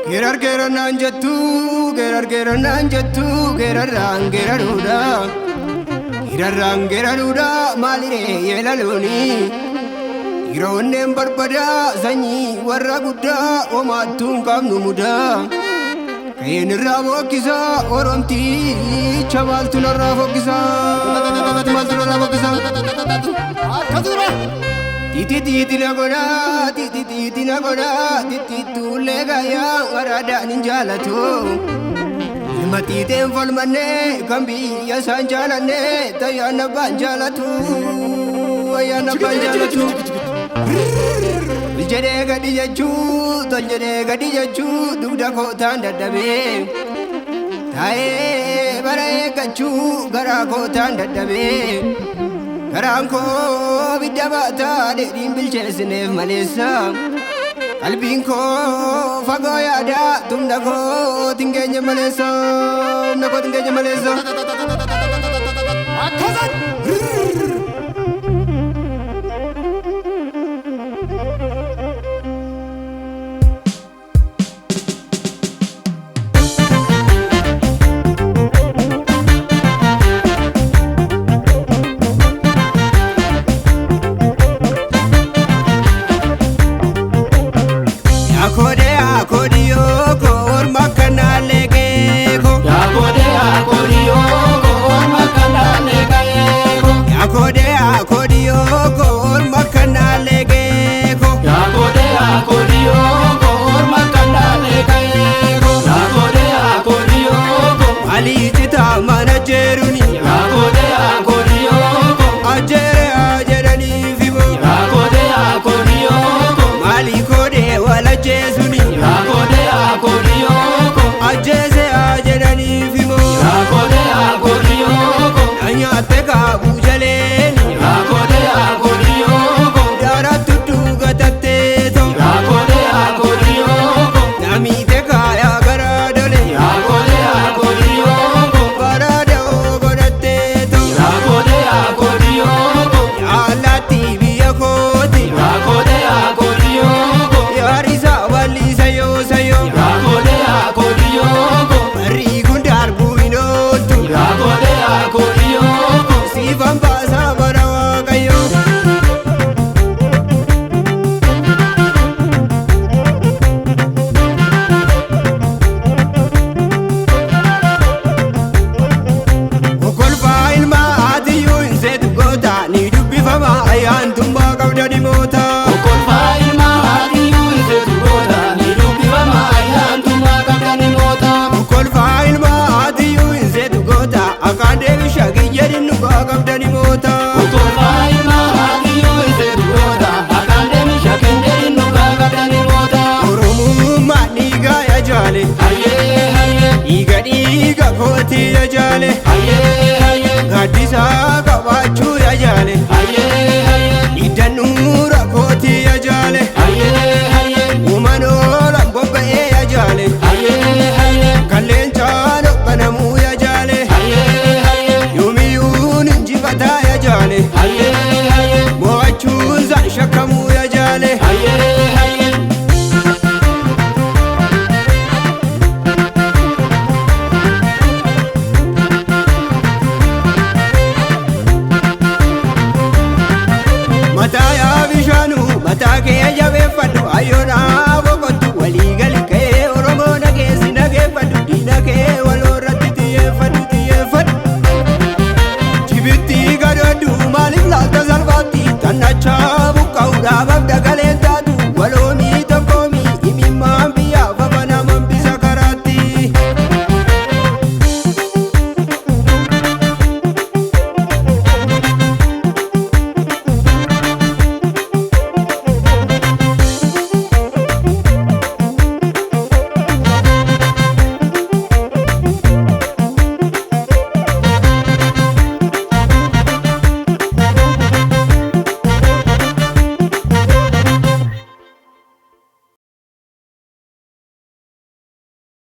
Gerar nanjattu, gerar nanjattu, geraruda. Geraruda, malire yelaluni. Girooneen barbadaa sanyii warra guddaa homaattuun qabnu mudaa. Ka'een irraa bokkisaa Oromticha maaltu narraa fokkisaa. Titi na godhaa, titi na godhaa, titittuullee gaayaa waraadaan hin jaalatu. Ilma xiixeen falmannee kan biyya isaan jaalannee tayyaan abbaan jaalatu. Wayyaan abbaan jaalatu. Jedhee gadi jechuu, tol jedhee gadi jechuu, dugda kootaan dadhabee. Taa'ee bara eeggachuu, garaa kootaan dadhabee. Garaan koo bidda baataa dheedhiin bilcheessineef maleessa. Qalbiin koo fagoo yaadaa, tumna koo tingeenye maleessa. Humna koo tingeenye maleessa. Akkasan! Diga kooti ya jale.